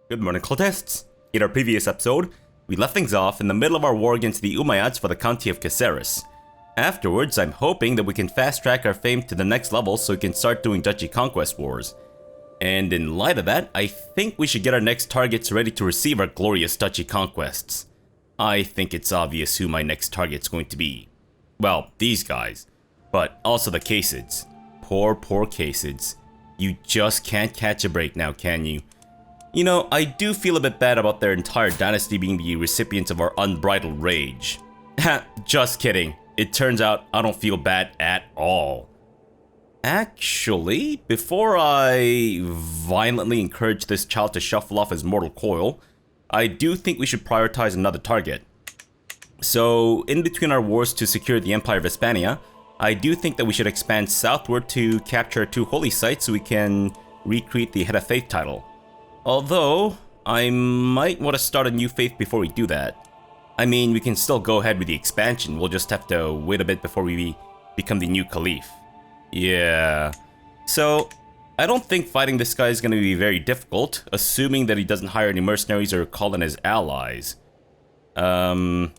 Good morning, cultists. In our previous episode, we left things off in the middle of our war against the Umlayyads for the county of Qasid. Afterwards, I'm hoping that we can fast track our fame to the next level so we can start doing duchy conquest wars. And in light of that, I think we should get our next targets ready to receive our glorious duchy conquests. I think it's obvious who my next target's going to be. Well, these guys. But also the Qasids. Poor Qasids. You just can't catch a break now, can you? You know, I do feel a bit bad about their entire dynasty being the recipients of our unbridled rage. Just kidding. It turns out I don't feel bad at all. Actually, before I violently encourage this child to shuffle off his mortal coil, I do think we should prioritize another target. So, in between our wars to secure the Empire of Hispania, I do think that we should expand southward to capture 2 holy sites so we can recreate the Head of Faith title. Although, I might want to start a new faith before we do that. I mean, we can still go ahead with the expansion, we'll just have to wait a bit before we become the new Caliph. Yeah. So, I don't think fighting this guy is going to be very difficult, assuming that he doesn't hire any mercenaries or call in his allies. Now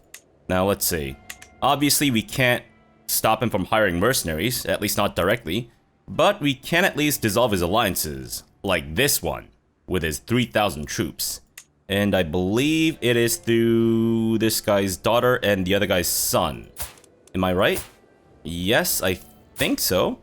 let's see. Obviously, we can't stop him from hiring mercenaries, at least not directly, but we can at least dissolve his alliances, like this one, with his 3,000 troops. And I believe it is through this guy's daughter and the other guy's son. Am I right? Yes, I think so.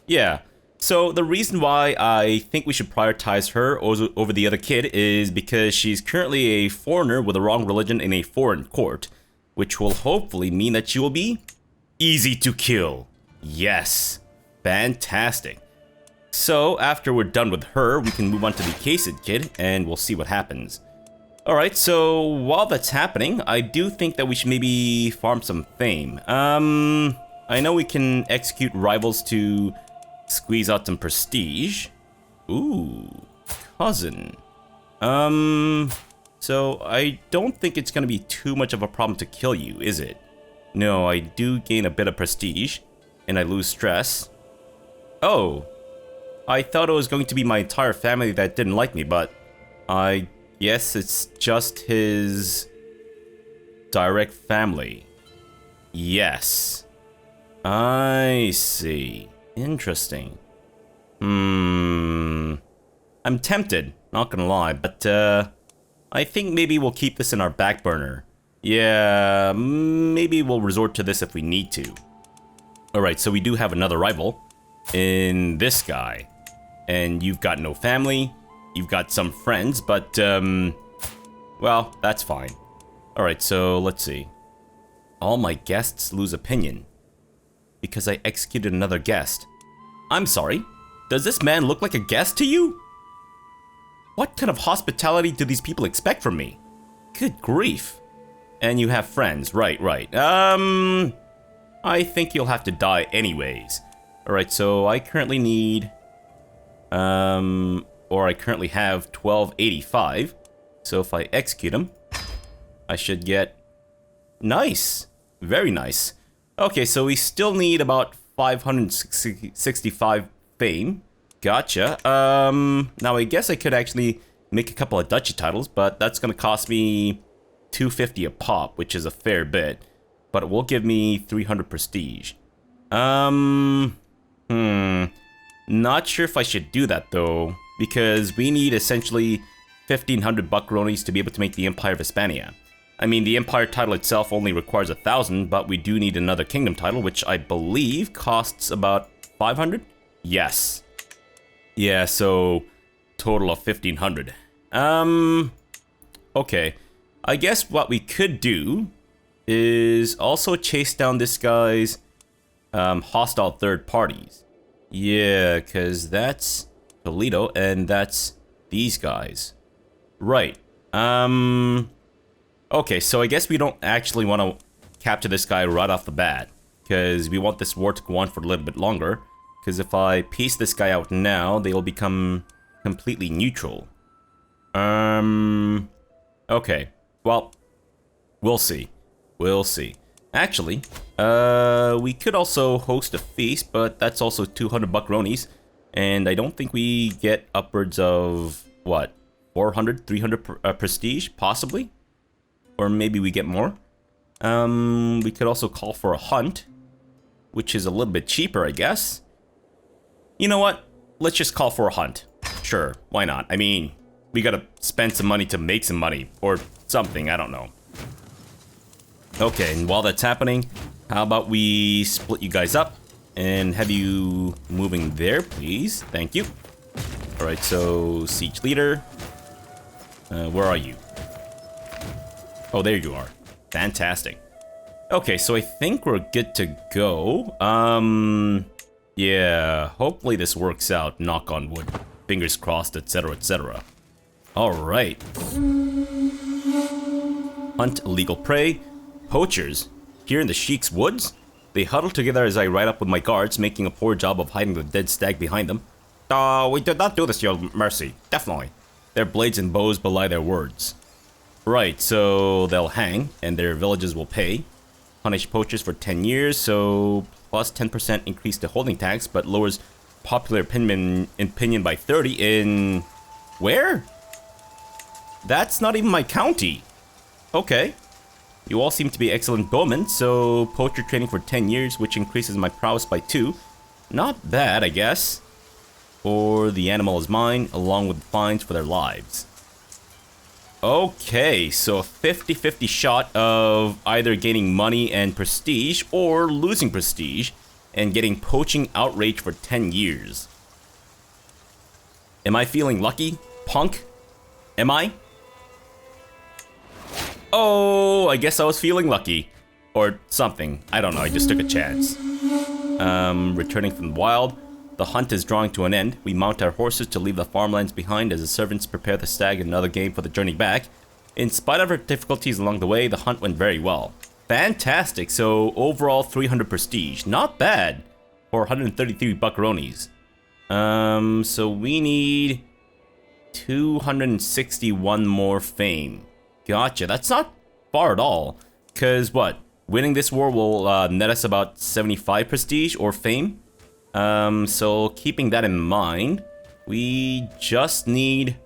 Yeah. So the reason why I think we should prioritize her over the other kid is because she's currently a foreigner with a wrong religion in a foreign court, which will hopefully mean that she will be easy to kill. Yes. Fantastic. So after we're done with her, we can move on to the Qasid kid and we'll see what happens. Alright, so while that's happening, I do think that we should maybe farm some fame. I know we can execute rivals to squeeze out some prestige. Ooh, cousin. So I don't think it's gonna be too much of a problem to kill you, is it? No, I do gain a bit of prestige, and I lose stress. Oh, I thought it was going to be my entire family that didn't like me, but I guess it's just his direct family. Yes. I see. Interesting. I'm tempted, not gonna lie, but I think maybe we'll keep this in our back burner. Yeah, maybe we'll resort to this if we need to. Alright, so we do have another rival in this guy. And you've got no family, you've got some friends, but well, that's fine. Alright, so let's see. All my guests lose opinion because I executed another guest. I'm sorry, does this man look like a guest to you? What kind of hospitality do these people expect from me? Good grief. And you have friends, right. I think you'll have to die anyways. Alright, so I currently need, or I currently have 1285. So if I execute him, I should get, nice, very nice. Okay, so we still need about 565 fame. Gotcha. Now I guess I could actually make a couple of duchy titles, but that's gonna cost me 250 a pop, which is a fair bit. But it will give me 300 prestige. Not sure if I should do that though, because we need essentially 1,500 buckaronis to be able to make the Empire of Hispania. I mean, the Empire title itself only requires 1,000, but we do need another kingdom title, which I believe costs about 500? Yes. Yeah, so total of 1,500. Okay. I guess what we could do is also chase down this guy's hostile third parties. Yeah, because that's Toledo and that's these guys. Right. Okay, so I guess we don't actually want to capture this guy right off the bat, because we want this war to go on for a little bit longer. Because if I piece this guy out now, they'll become completely neutral. Okay. Well, we'll see. We'll see. Actually, we could also host a feast, but that's also 200 buckaronis. And I don't think we get upwards of, what, 400, 300 prestige, possibly? Or maybe we get more. We could also call for a hunt, which is a little bit cheaper, I guess. You know what? Let's just call for a hunt. Sure, why not? I mean, we gotta spend some money to make some money, or something, I don't know. Okay, and while that's happening, how about we split you guys up and have you moving there, please? Thank you. Alright, so siege leader. Where are you? Oh, there you are. Fantastic. Okay, so I think we're good to go. Yeah, hopefully this works out, knock on wood. Fingers crossed, etc, etc. Alright. Hunt illegal prey. Poachers. Here in the Sheik's woods? They huddle together as I ride up with my guards, making a poor job of hiding the dead stag behind them. We did not do this, your mercy. Definitely. Their blades and bows belie their words. Right, so they'll hang, and their villages will pay. Punish poachers for 10 years, so plus 10% increase the holding tax, but lowers popular opinion by 30 in... Where? That's not even my county. Okay. You all seem to be excellent bowmen, so poacher training for 10 years, which increases my prowess by 2. Not bad, I guess. Or the animal is mine, along with fines for their lives. Okay, so a 50-50 shot of either gaining money and prestige, or losing prestige, and getting poaching outrage for 10 years. Am I feeling lucky, punk? Am I? Oh, I guess I was feeling lucky. Or something. I don't know, I just took a chance. Returning from the wild. The hunt is drawing to an end. We mount our horses to leave the farmlands behind as the servants prepare the stag and another game for the journey back. In spite of our difficulties along the way, the hunt went very well. Fantastic, so overall 300 prestige. Not bad for 133 buckaronis. So we need 261 more fame. Gotcha, that's not far at all. Cause what? Winning this war will net us about 75 prestige or fame. So keeping that in mind, we just need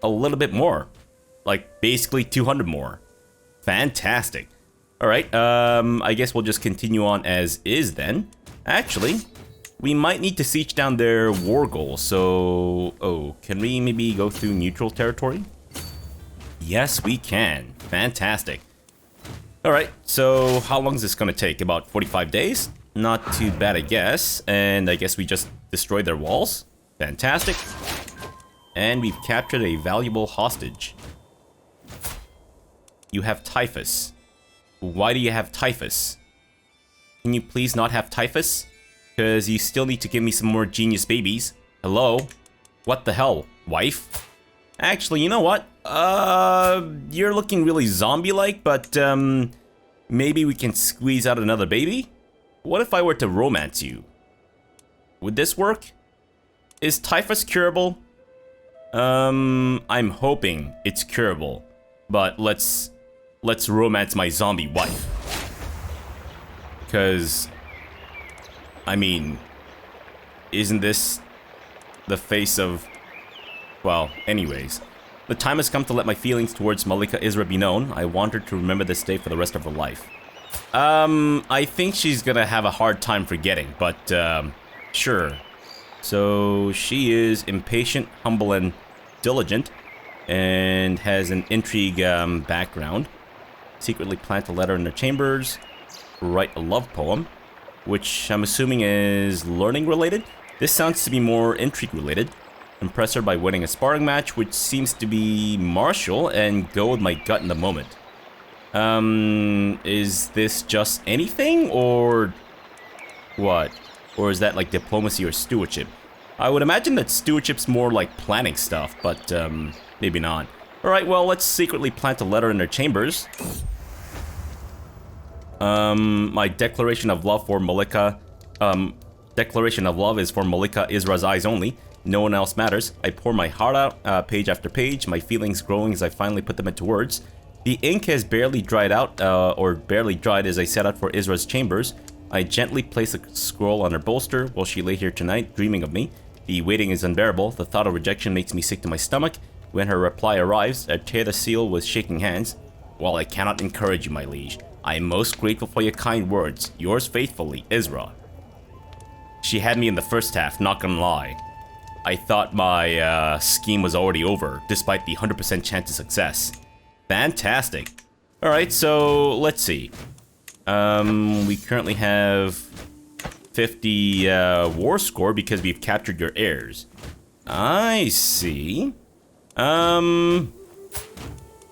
a little bit more. Like basically 200 more. Fantastic. Alright, I guess we'll just continue on as is then. Actually, we might need to siege down their war goal, so... Oh, can we maybe go through neutral territory? Yes, we can. Fantastic. Alright, so how long is this gonna take? About 45 days? Not too bad, I guess. And I guess we just destroyed their walls. Fantastic. And we've captured a valuable hostage. You have typhus. Why do you have typhus? Can you please not have typhus? Because you still need to give me some more genius babies. Hello? What the hell, wife? Actually, you know what? You're looking really zombie-like, but, maybe we can squeeze out another baby? What if I were to romance you? Would this work? Is typhus curable? I'm hoping it's curable. But let's romance my zombie wife. Because, I mean, isn't this the face of... Well, anyways. The time has come to let my feelings towards Malika Isra be known. I want her to remember this day for the rest of her life. I think she's gonna have a hard time forgetting, but, sure. So, she is impatient, humble, and diligent, and has an intrigue, background. Secretly plant a letter in their chambers, write a love poem, which I'm assuming is learning related. This sounds to be more intrigue related. Impress her by winning a sparring match, which seems to be martial, and go with my gut in the moment. Is this just anything, or what? Or is that like diplomacy or stewardship? I would imagine that stewardship's more like planning stuff, but maybe not. Alright, well, let's secretly plant a letter in their chambers. My declaration of love for Malika, declaration of love is for Malika Isra's eyes only. No one else matters. I pour my heart out, page after page, my feelings growing as I finally put them into words. The ink has barely dried out, or barely dried as I set out for Isra's chambers. I gently place a scroll on her bolster while she lay here tonight, dreaming of me. The waiting is unbearable. The thought of rejection makes me sick to my stomach. When her reply arrives, I tear the seal with shaking hands. While I cannot encourage you, my liege, I am most grateful for your kind words. Yours faithfully, Isra. She had me in the first half, not gonna lie. I thought my scheme was already over, despite the 100% chance of success. Fantastic. Alright, so let's see. We currently have 50 war score because we've captured your heirs. I see.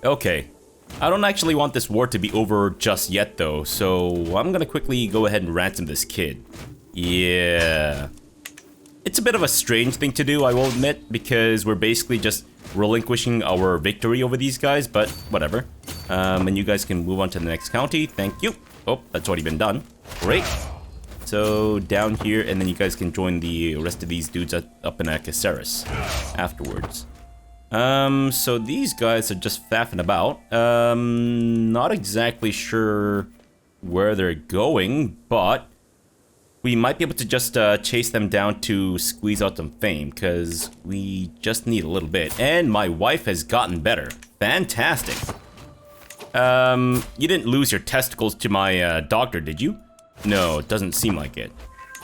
Okay. I don't actually want this war to be over just yet, though, so I'm gonna quickly go ahead and ransom this kid. Yeah. It's a bit of a strange thing to do, I will admit, because we're basically just relinquishing our victory over these guys, but whatever. And you guys can move on to the next county. Thank you. Oh, that's already been done. Great. So down here, and then you guys can join the rest of these dudes up in Caceres afterwards. So these guys are just faffing about. Not exactly sure where they're going, but we might be able to just chase them down to squeeze out some fame, because we just need a little bit. And my wife has gotten better. Fantastic. You didn't lose your testicles to my doctor, did you? No, it doesn't seem like it.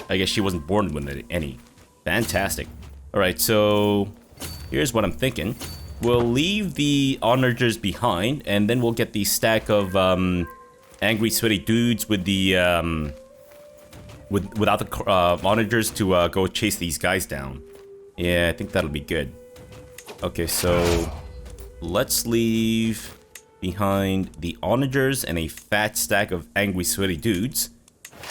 I guess she wasn't born with any. Fantastic. Alright, so here's what I'm thinking. We'll leave the onagers behind, and then we'll get the stack of angry, sweaty dudes with the without the onagers to go chase these guys down. Yeah, I think that'll be good. Okay, so let's leave behind the onagers and a fat stack of angry, sweaty dudes.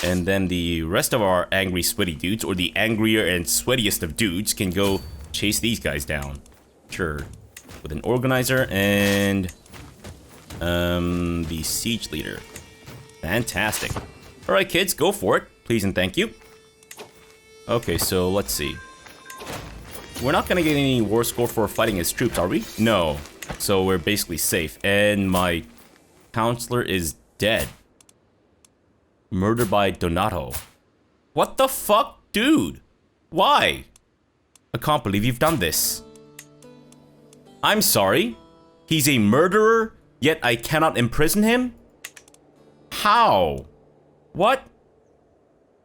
And then the rest of our angry, sweaty dudes, or the angrier and sweatiest of dudes, can go chase these guys down. Sure. With an organizer and the siege leader. Fantastic. Alright, kids, go for it. Please and thank you. Okay, so let's see. We're not gonna get any war score for fighting his troops, are we? No. So we're basically safe. And my counselor is dead. Murdered by Donato. What the fuck? Dude! Why? I can't believe you've done this. I'm sorry? He's a murderer, yet I cannot imprison him? How? What?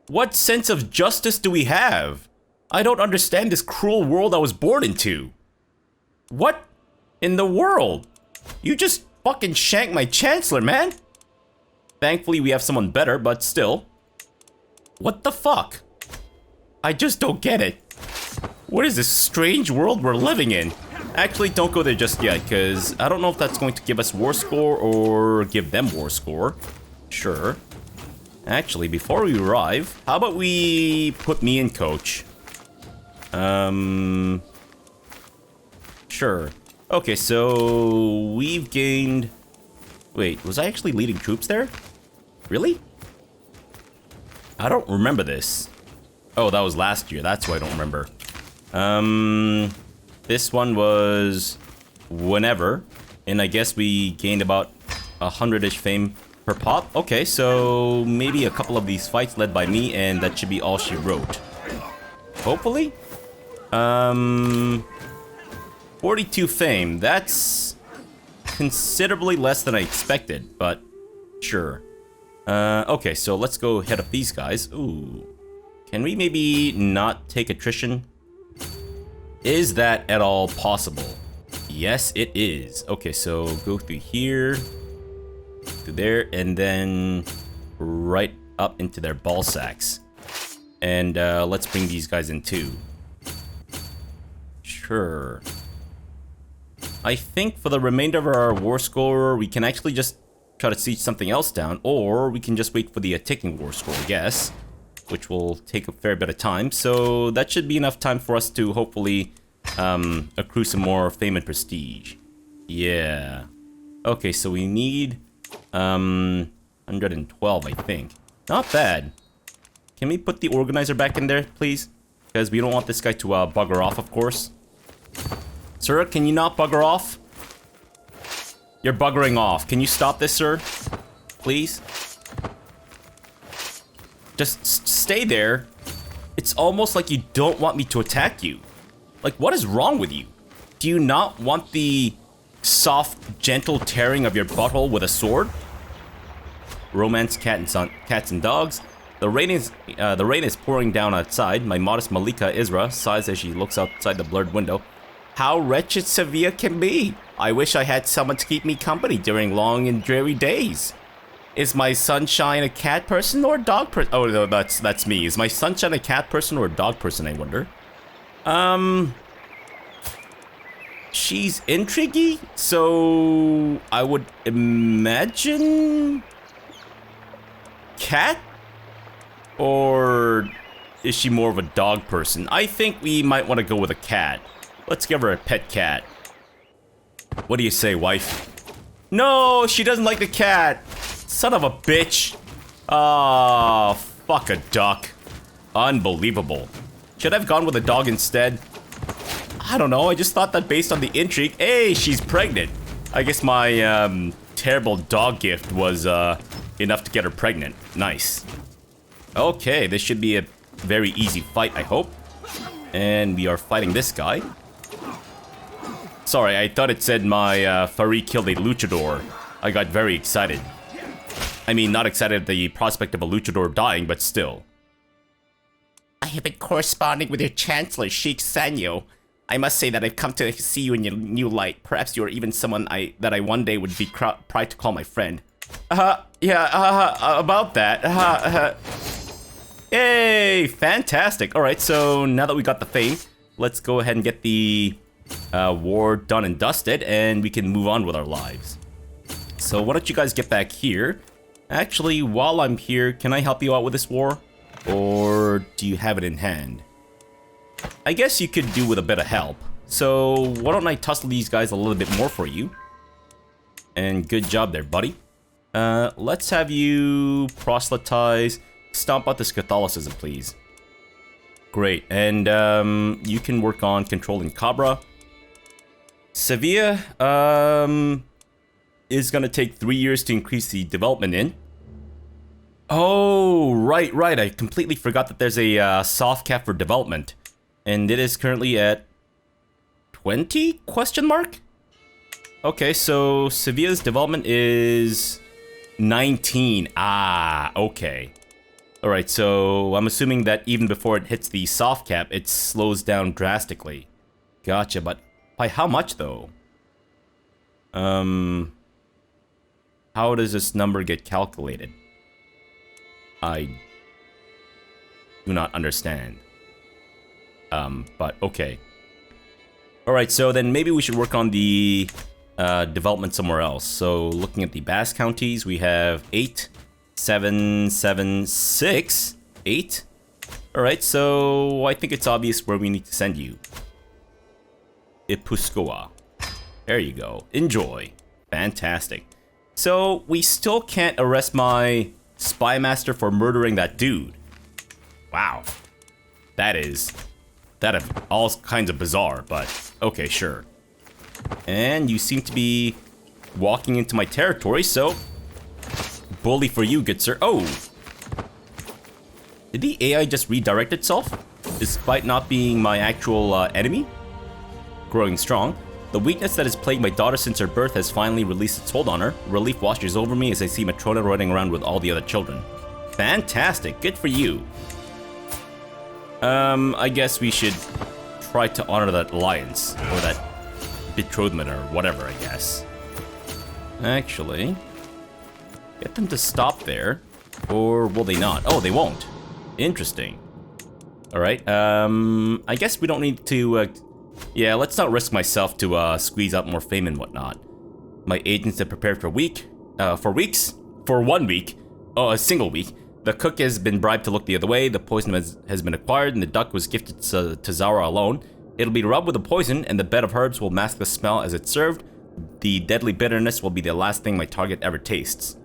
What sense of justice do we have? I don't understand this cruel world I was born into. What in the world? You just fucking shanked my chancellor, man. Thankfully, we have someone better, but still. What the fuck? I just don't get it. What is this strange world we're living in? Actually, don't go there just yet, because I don't know if that's going to give us war score or give them war score. Sure. Actually, before we arrive, how about we put me in coach? Sure. Okay, so we've gained... Wait, was I actually leading troops there? Really? I don't remember this. Oh, that was last year. That's why I don't remember. This one was whenever, and I guess we gained about 100-ish fame per pop. Okay, so maybe a couple of these fights led by me, and that should be all she wrote. Hopefully. 42 fame. That's considerably less than I expected, but sure. Okay, so let's go head up these guys. Ooh. Can we maybe not take attrition? Is that at all possible? Yes, it is. Okay, so go through here, through there, and then right up into their ball sacks. And let's bring these guys in too. Sure. I think for the remainder of our war score, we can actually just try to siege something else down, or we can just wait for the ticking war score, I guess, which will take a fair bit of time. So that should be enough time for us to hopefully accrue some more fame and prestige. Yeah. Okay, so we need 112, I think. Not bad. Can we put the organizer back in there, please? Because we don't want this guy to bugger off, of course. Sir, can you not bugger off? You're buggering off. Can you stop this, sir? Please? Just stay there. It's almost like you don't want me to attack you. Like, what is wrong with you? Do you not want the soft, gentle tearing of your butthole with a sword? Romance, cats and dogs. The rain is pouring down outside. My modest Malika Isra sighs as she looks outside the blurred window. How wretched Sevilla can be. I wish I had someone to keep me company during long and dreary days. Is my sunshine a cat person or a dog person? Oh no, that's me. Is my sunshine a cat person or a dog person, I wonder? She's intriguey, so I would imagine cat? Or is she more of a dog person? I think we might want to go with a cat. Let's give her a pet cat. What do you say, wife? No, she doesn't like the cat. Son of a bitch. Ah, fuck a duck. Unbelievable. Should I have gone with a dog instead? I don't know, I just thought that based on the intrigue. Hey, she's pregnant. I guess my terrible dog gift was enough to get her pregnant. Nice. Okay, this should be a very easy fight, I hope. And we are fighting this guy. Sorry, I thought it said my Fari killed a luchador. I got very excited. I mean, not excited at the prospect of a luchador dying, but still. I have been corresponding with your Chancellor, Sheikh Sanyo. I must say that I've come to see you in your new light. Perhaps you are even someone that I one day would be proud to call my friend. About that. Yay, fantastic. Alright, so now that we got the fame, let's go ahead and get the war done and dusted, and we can move on with our lives. So why don't you guys get back here? Actually, while I'm here, can I help you out with this war? Or do you have it in hand? I guess you could do with a bit of help. So why don't I tussle these guys a little bit more for you? And good job there, buddy. Let's have you proselytize. Stomp out this Catholicism, please. Great, and you can work on controlling Cabra. Sevilla is gonna take 3 years to increase the development in. Oh, right. I completely forgot that there's a soft cap for development. And it is currently at 20 question mark? Okay, so Sevilla's development is 19. Ah, okay. Alright, so I'm assuming that even before it hits the soft cap, it slows down drastically. Gotcha, but by how much though? How does this number get calculated? I do not understand. But okay. Alright, so then maybe we should work on the development somewhere else. So looking at the Basque counties, we have 8, 7, 7, 6, 8. Alright, so I think it's obvious where we need to send you. Ipuscoa. There you go. Enjoy. Fantastic. So we still can't arrest my spy master for murdering that dude. Wow. That is all kinds of bizarre, but okay, sure. And you seem to be walking into my territory, so bully for you, good sir. Oh! Did the AI just redirect itself? Despite not being my actual enemy? Growing strong. The weakness that has plagued my daughter since her birth has finally released its hold on her. Relief washes over me as I see Matrona running around with all the other children. Fantastic, good for you. I guess we should try to honor that alliance, or that betrothment, or whatever, I guess. Actually, get them to stop there, or will they not? Oh, they won't. Interesting. Alright, I guess we don't need to, yeah, let's not risk myself to, squeeze out more fame and whatnot. My agents have prepared for 1 week, a single week. The cook has been bribed to look the other way, the poison has been acquired, and the duck was gifted to Zara alone. It'll be rubbed with the poison, and the bed of herbs will mask the smell as it's served. The deadly bitterness will be the last thing my target ever tastes.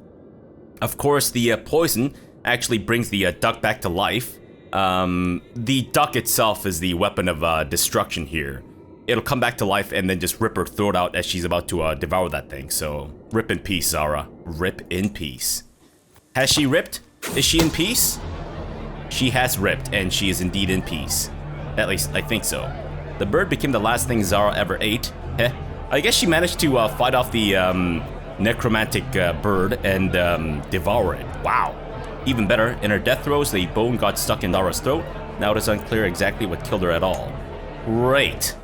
Of course, the poison actually brings the duck back to life. The duck itself is the weapon of destruction here. It'll come back to life and then just rip her throat out as she's about to devour that thing. So, rip in peace, Zara. Rip in peace. Has she ripped? Is she in peace? She has ripped, and she is indeed in peace. At least, I think so. The bird became the last thing Zara ever ate. Heh. I guess she managed to fight off the necromantic bird and devour it. Wow. Even better, in her death throes, the bone got stuck in Zara's throat. Now it is unclear exactly what killed her at all. Great.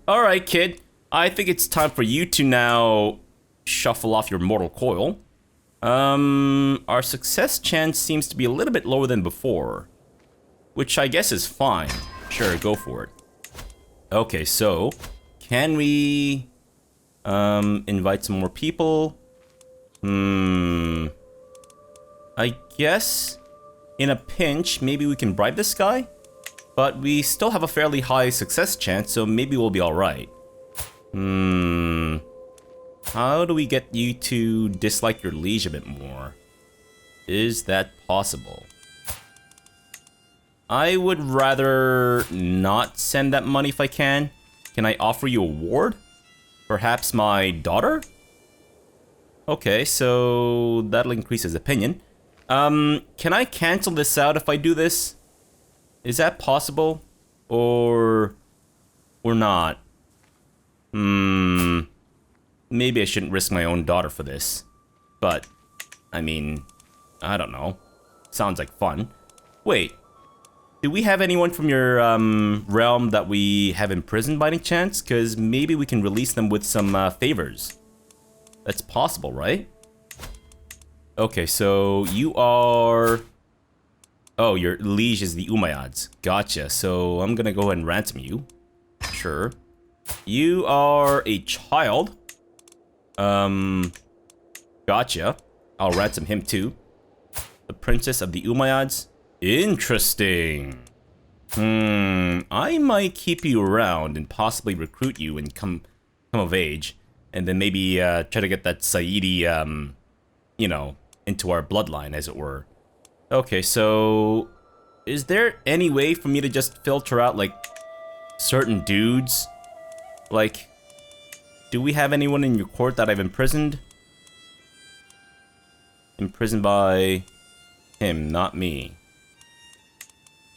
Alright, kid. I think it's time for you to now shuffle off your mortal coil. Our success chance seems to be a little bit lower than before, which I guess is fine. Sure, go for it. Okay, so can we invite some more people? I guess in a pinch, maybe we can bribe this guy, but we still have a fairly high success chance, so maybe we'll be all right. How do we get you to dislike your liege a bit more? Is that possible? I would rather not send that money if I can. Can I offer you a ward? Perhaps my daughter? Okay, so that'll increase his opinion. Can I cancel this out if I do this? Is that possible? Or not? Maybe I shouldn't risk my own daughter for this. But, I mean, I don't know. Sounds like fun. Wait. Do we have anyone from your realm that we have imprisoned by any chance? Because maybe we can release them with some favors. That's possible, right? Okay, so you are... Oh, your liege is the Umayyads. Gotcha. So I'm gonna go ahead and ransom you. Sure. You are a child. Gotcha. I'll ransom him too. The princess of the Umayyads. Interesting. I might keep you around and possibly recruit you and come of age, and then maybe try to get that Saidi, you know, into our bloodline, as it were. Okay, so is there any way for me to just filter out like certain dudes? Like, do we have anyone in your court that I've imprisoned? Imprisoned by him, not me.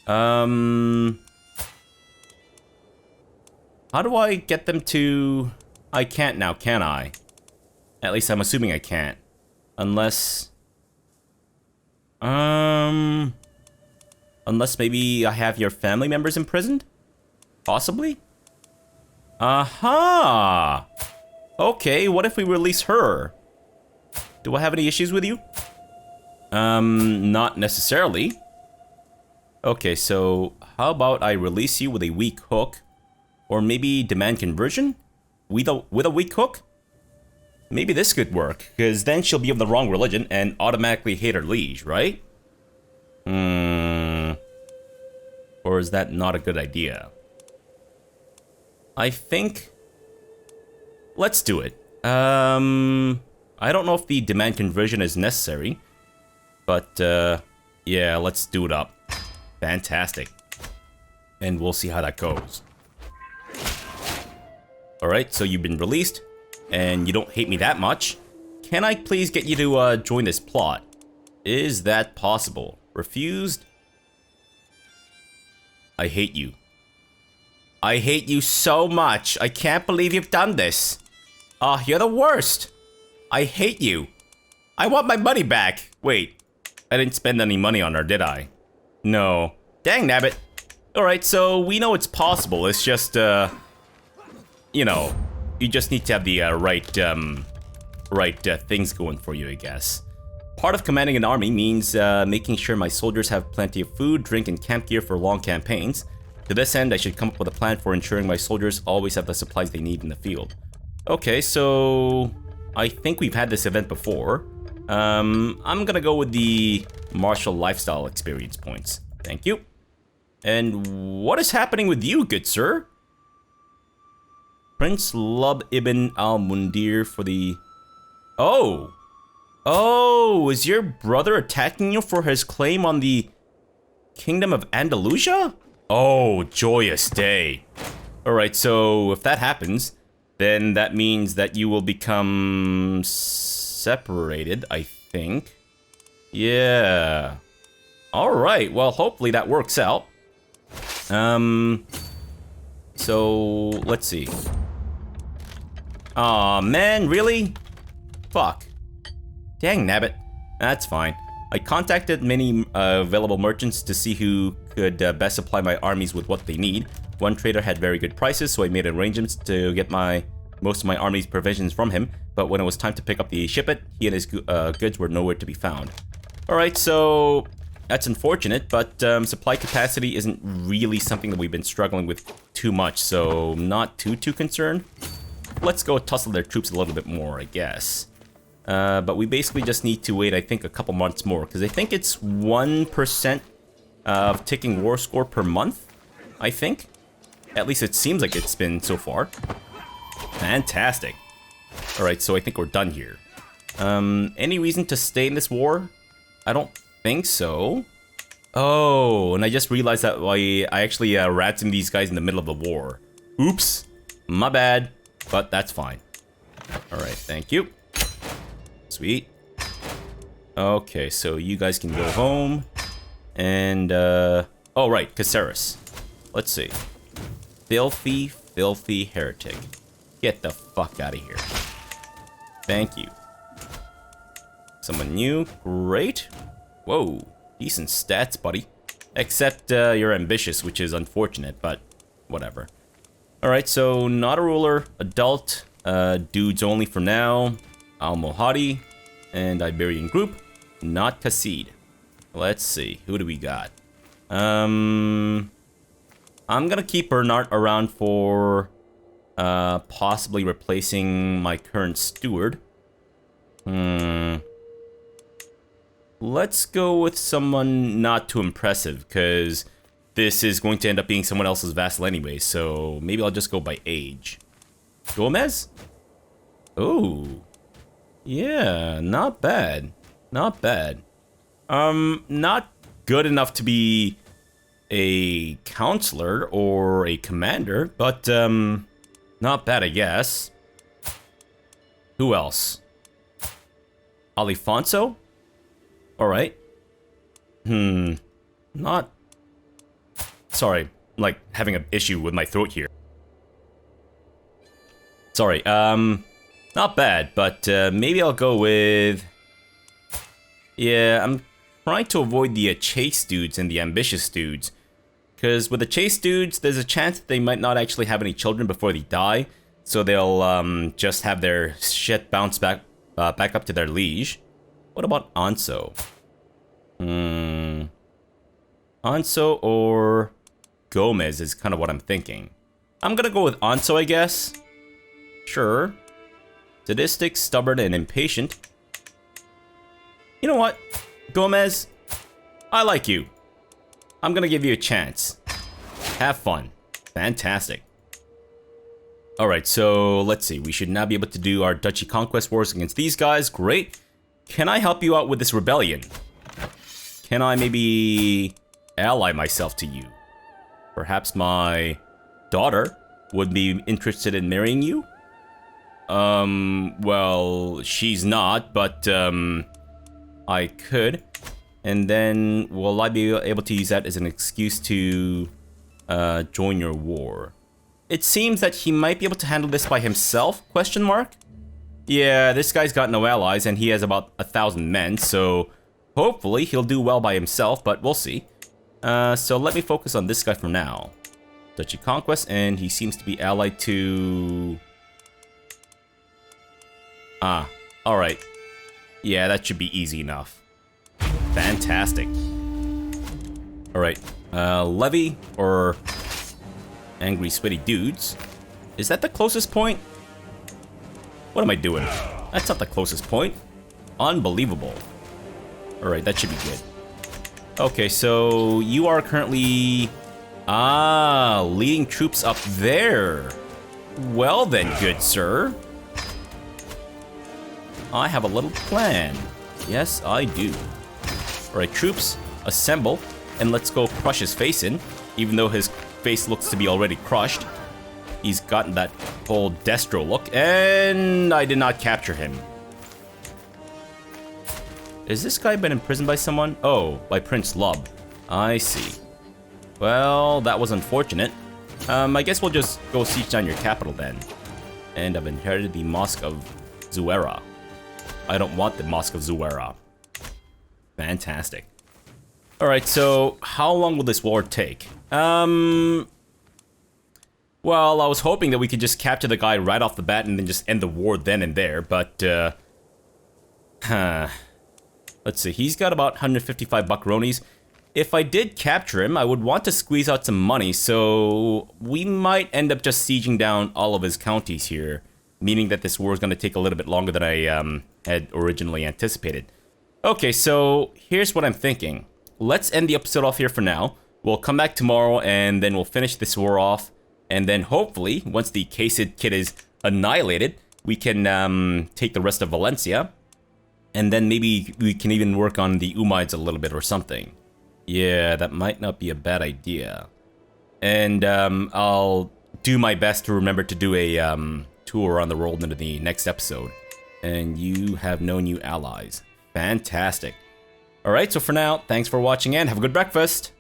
How do I get them to... I can't now, can I? At least I'm assuming I can't. Unless... Unless maybe I have your family members imprisoned? Possibly? Aha! Okay, what if we release her? Do I have any issues with you? Not necessarily. Okay, so how about I release you with a weak hook? Or maybe demand conversion? With a weak hook? Maybe this could work, because then she'll be of the wrong religion and automatically hate her liege, right? Or is that not a good idea? I think... Let's do it. I don't know if the demand conversion is necessary, but yeah, let's do it up. Fantastic. And we'll see how that goes. Alright, so you've been released, and you don't hate me that much. Can I please get you to join this plot? Is that possible? Refused? I hate you. I hate you so much. I can't believe you've done this. You're the worst. I hate you. I want my money back. Wait, I didn't spend any money on her, did I? No. Dang nabbit. Alright, so we know it's possible. It's just, you know, you just need to have the right things going for you, I guess. Part of commanding an army means making sure my soldiers have plenty of food, drink, and camp gear for long campaigns. To this end, I should come up with a plan for ensuring my soldiers always have the supplies they need in the field. Okay, so I think we've had this event before. I'm gonna go with the martial lifestyle experience points. Thank you. And what is happening with you, good sir? Prince Lub Ibn al-Mundir for the... Oh! Oh, is your brother attacking you for his claim on the Kingdom of Andalusia? Oh, joyous day. Alright, so if that happens, then that means that you will become separated, I think. Yeah. Alright, well, hopefully that works out. So, let's see. Aw, man, really? Fuck. Dang nabbit. That's fine. I contacted many available merchants to see who could best supply my armies with what they need. One trader had very good prices, so I made arrangements to get most of my army's provisions from him, but when it was time to pick up the shipment, he and his goods were nowhere to be found. Alright, so that's unfortunate, but supply capacity isn't really something that we've been struggling with too much, so not too concerned. Let's go tussle their troops a little bit more, I guess. But we basically just need to wait, I think, a couple months more, because I think it's 1% of ticking war score per month, I think. At least it seems like it's been so far. Fantastic. Alright, so I think we're done here. Any reason to stay in this war? I don't think so. Oh, and I just realized that I actually ransomed these guys in the middle of the war. Oops. My bad. But that's fine. Alright, thank you. Sweet. Okay, so you guys can go home. And, oh, right, Caceres. Let's see. Filthy heretic. Get the fuck out of here. Thank you. Someone new. Great. Whoa. Decent stats, buddy. Except you're ambitious, which is unfortunate, but whatever. Alright, so not a ruler. Adult. Dudes only for now. Al-Mohadi. And Iberian group. Not Qasid. Let's see. Who do we got? I'm gonna keep Bernard around for possibly replacing my current steward. Let's go with someone not too impressive, because this is going to end up being someone else's vassal anyway, so maybe I'll just go by age. Gomez? Oh. Yeah, not bad. Not bad. Not good enough to be a counselor or a commander, but not bad, I guess. Who else? Alifonso? Alright. Not... Sorry, like, having an issue with my throat here. Sorry, not bad, but maybe I'll go with... Yeah, I'm trying to avoid the chase dudes and the ambitious dudes. Because with the chase dudes, there's a chance that they might not actually have any children before they die. So they'll just have their shit bounce back up to their liege. What about Anso? Anso or Gomez is kind of what I'm thinking. I'm gonna go with Anso, I guess. Sure. Sadistic, stubborn, and impatient. You know what? Gomez, I like you. I'm gonna give you a chance. Have fun. Fantastic. Alright, so let's see. We should now be able to do our Duchy Conquest Wars against these guys. Great. Can I help you out with this rebellion? Can I maybe ally myself to you? Perhaps my daughter would be interested in marrying you? Well, she's not, but, I could. And then, will I be able to use that as an excuse to, join your war? It seems that he might be able to handle this by himself, question mark? Yeah, this guy's got no allies, and he has about 1,000 men, so hopefully he'll do well by himself, but we'll see. So let me focus on this guy for now. Duchy Conquest, and he seems to be allied to... Ah, alright. Yeah, that should be easy enough. Fantastic. Alright, Levy, or Angry Sweaty Dudes. Is that the closest point? What am I doing? That's not the closest point. Unbelievable. Alright, that should be good. Okay, so you are currently... Ah, leading troops up there. Well then, good sir. I have a little plan. Yes, I do. Alright, troops, assemble, and let's go crush his face in, even though his face looks to be already crushed. He's gotten that whole Destro look, and I did not capture him. Is this guy been imprisoned by someone? Oh, by Prince Lub. I see. Well, that was unfortunate. I guess we'll just go siege down your capital then. And I've inherited the Mosque of Zuera. I don't want the Mosque of Zuera. Fantastic. Alright, so how long will this war take? Well, I was hoping that we could just capture the guy right off the bat and then just end the war then and there, but, let's see, he's got about 155 buckaronis. If I did capture him, I would want to squeeze out some money, so we might end up just sieging down all of his counties here, meaning that this war is going to take a little bit longer than I had originally anticipated. Okay, so here's what I'm thinking. Let's end the episode off here for now. We'll come back tomorrow, and then we'll finish this war off, and then hopefully, once the Qasid kid is annihilated, we can take the rest of Valencia, and then maybe we can even work on the Umayyads a little bit or something. Yeah, that might not be a bad idea. And I'll do my best to remember to do a tour around the world into the next episode. And you have no new allies. Fantastic. Alright, so for now, thanks for watching and have a good breakfast.